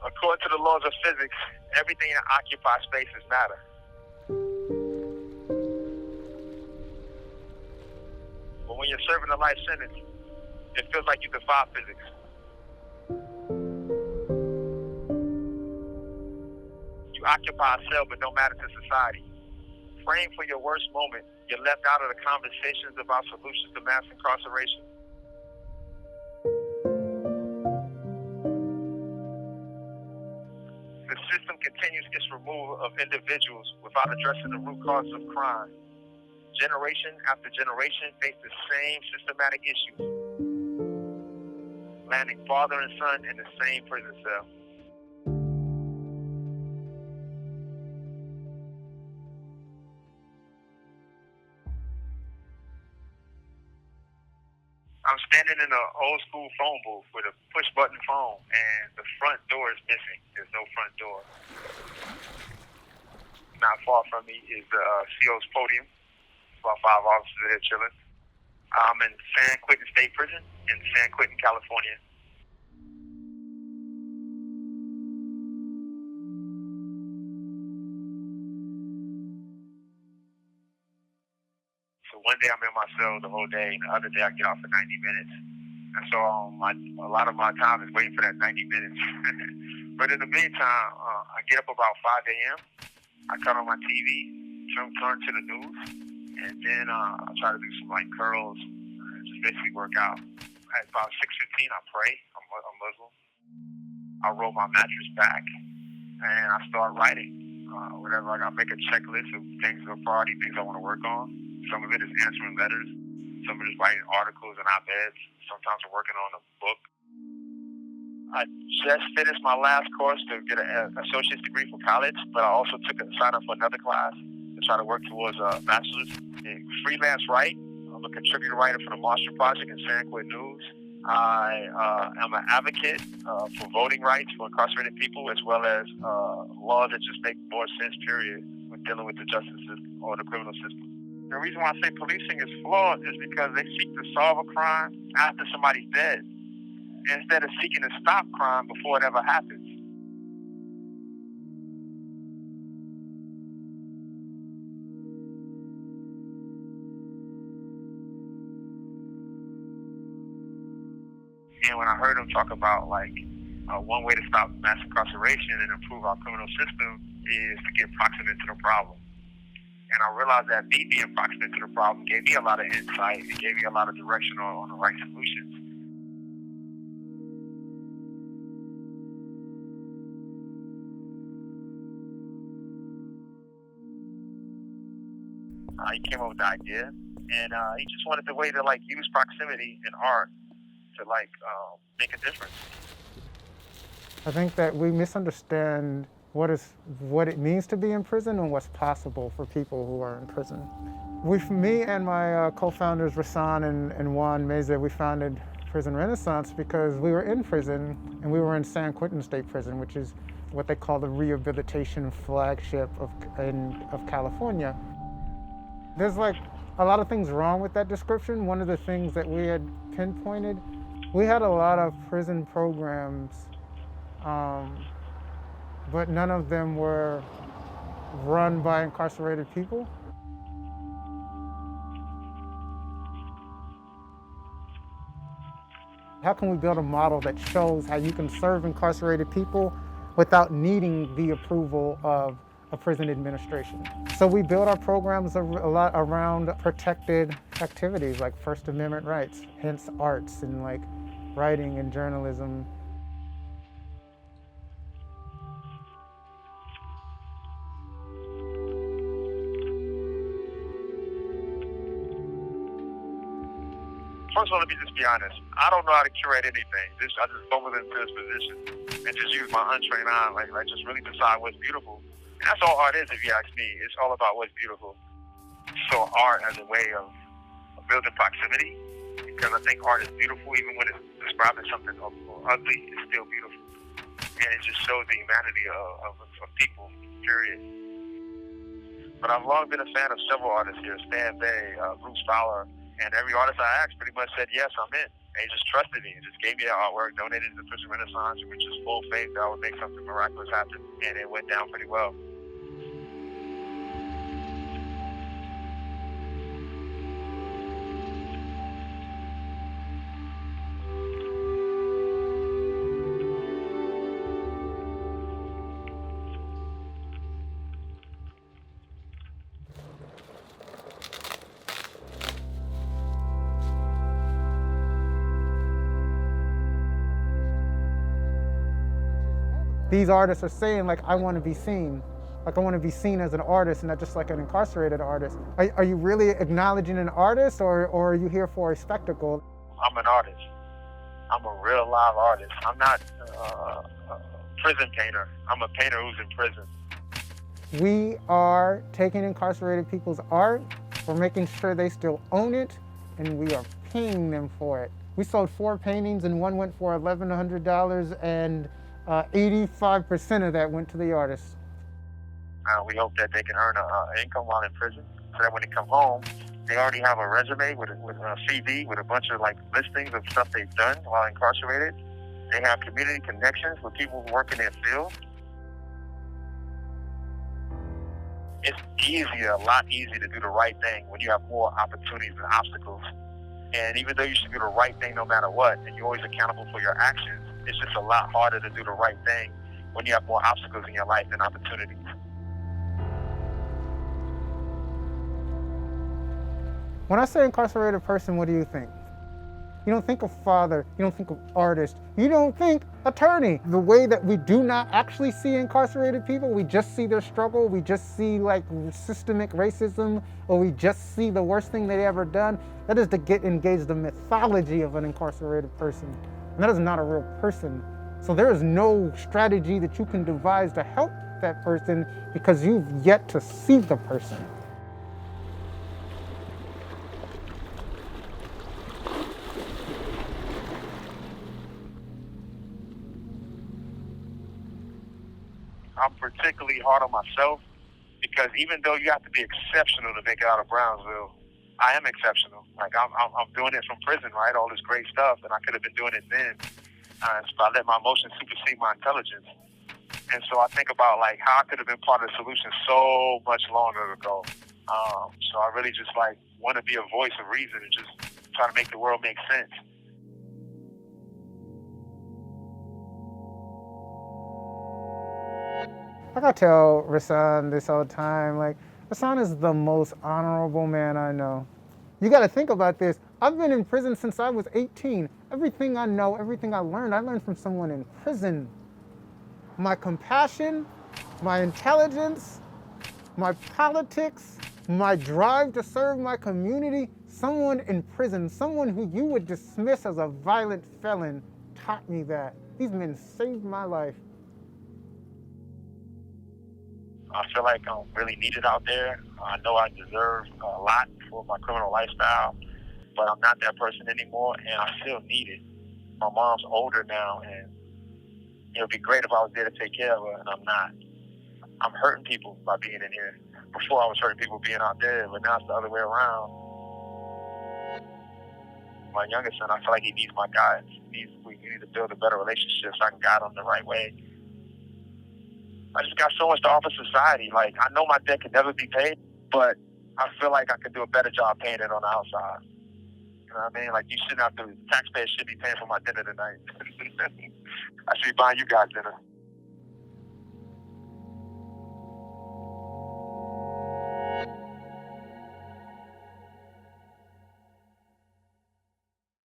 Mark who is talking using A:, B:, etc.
A: According to the laws of physics, everything that occupies space is matter. But when you're serving a life sentence, it feels like you defy physics. You occupy a cell but don't matter to society. Framed for your worst moment, you're left out of the conversations about solutions to mass incarceration. The system continues its removal of individuals without addressing the root causes of crime. Generation after generation face the same systematic issues, landing father and son in the same prison cell. I'm standing in an old school phone booth with a push button phone, and the front door is missing. There's no front door. Not far from me is the CO's podium. About 5 officers there chilling. I'm in San Quentin State Prison in San Quentin, California. So one day I'm in my cell the whole day, and the other day I get off for 90 minutes. And so a lot of my time is waiting for that 90 minutes. But in the meantime, I get up about 5 a.m. I cut on my TV, turn to the news, and then I try to do some like curls, and just basically work out. At about 6:15, I pray. I'm Muslim. I roll my mattress back, and I start writing. Whatever, I make a checklist of things that are priority, things I want to work on. Some of it is answering letters. Some of it is writing articles and op-eds. Sometimes I'm working on a book. I just finished my last course to get an associate's degree from college, but I also signed up for another class to try to work towards a bachelor's. Freelance write. I'm a contributor writer for the Marshall Project and San Quentin News. I am an advocate for voting rights for incarcerated people, as well as laws that just make more sense, period, when dealing with the justice system or the criminal system. The reason why I say policing is flawed is because they seek to solve a crime after somebody's dead, instead of seeking to stop crime before it ever happens. And when I heard him talk about one way to stop mass incarceration and improve our criminal system is to get proximate to the problem. And I realized that me being proximate to the problem gave me a lot of insight. It gave me a lot of direction on the right solutions. He came up with the idea, and he just wanted the way to use proximity in art to make a difference.
B: I think that we misunderstand what it means to be in prison and what's possible for people who are in prison. Me and my co-founders Rasan and Juan Meza, we founded Prison Renaissance because we were in prison, and we were in San Quentin State Prison, which is what they call the rehabilitation flagship of California. There's a lot of things wrong with that description. One of the things that we had pinpointed, we had a lot of prison programs, but none of them were run by incarcerated people. How can we build a model that shows how you can serve incarcerated people without needing the approval of a prison administration? So we build our programs a lot around protected activities like First Amendment rights, hence arts and writing and journalism.
A: First of all, let me just be honest. I don't know how to curate anything. I just stumbled into this position and just use my untrained eye, just really decide what's beautiful. And that's all art is, if you ask me. It's all about what's beautiful. So art as a way of building proximity, because I think art is beautiful even when it's describing something ugly. It's still beautiful, and it just shows the humanity of people. Period. But I've long been a fan of several artists here: Stan Bay, Bruce Fowler, And every artist I asked pretty much said, yes, I'm in. They just trusted me and just gave me the artwork, donated to the Prison Renaissance with just full faith that I would make something miraculous happen. And it went down pretty well.
B: These artists are saying, like, I want to be seen. Like, I want to be seen as an artist, not just like an incarcerated artist. Are you really acknowledging an artist, or are you here for a spectacle?
A: I'm an artist. I'm a real live artist. I'm not a prison painter. I'm a painter who's in prison.
B: We are taking incarcerated people's art, we're making sure they still own it, and we are paying them for it. We sold 4 paintings, and one went for $1,100, and 85% of that went to the artist.
A: We hope that they can earn an income while in prison, so that when they come home, they already have a resume with a CV with a bunch of like listings of stuff they've done while incarcerated. They have community connections with people who work in their field. It's easier, a lot easier to do the right thing when you have more opportunities than obstacles. And even though you should do the right thing no matter what, and you're always accountable for your actions, it's just a lot harder to do the right thing when you have more obstacles in your life than opportunities.
B: When I say incarcerated person, what do you think? You don't think of father, you don't think of artist, you don't think attorney. The way that we do not actually see incarcerated people, we just see their struggle, we just see like systemic racism, or we just see the worst thing they ever done. That is to get engaged in the mythology of an incarcerated person. And that is not a real person. So there is no strategy that you can devise to help that person because you've yet to see the person.
A: I'm particularly hard on myself because even though you have to be exceptional to make it out of Brownsville, I am exceptional. Like I'm doing it from prison, right? All this great stuff, and I could have been doing it then. So I let my emotions supersede my intelligence. And so I think about like how I could have been part of the solution so much longer ago. So I really just like want to be a voice of reason and just try to make the world make sense.
B: Like I tell Rasan this all the time, like, Rasan is the most honorable man I know. You gotta think about this. I've been in prison since I was 18. Everything I know, everything I learned from someone in prison. My compassion, my intelligence, my politics, my drive to serve my community, someone in prison, someone who you would dismiss as a violent felon, taught me that. These men saved my life.
A: I feel like I'm really needed out there. I know I deserve a lot for my criminal lifestyle, but I'm not that person anymore, and I feel needed. My mom's older now, and it would be great if I was there to take care of her, and I'm not. I'm hurting people by being in here. Before I was hurting people being out there, but now it's the other way around. My youngest son, I feel like he needs my guidance. We need to build a better relationship so I can guide him the right way. I just got so much to offer society. Like, I know my debt can never be paid, but I feel like I can do a better job paying it on the outside. You know what I mean? Like, you shouldn't have to, taxpayers should be paying for my dinner tonight. I should be buying you guys dinner.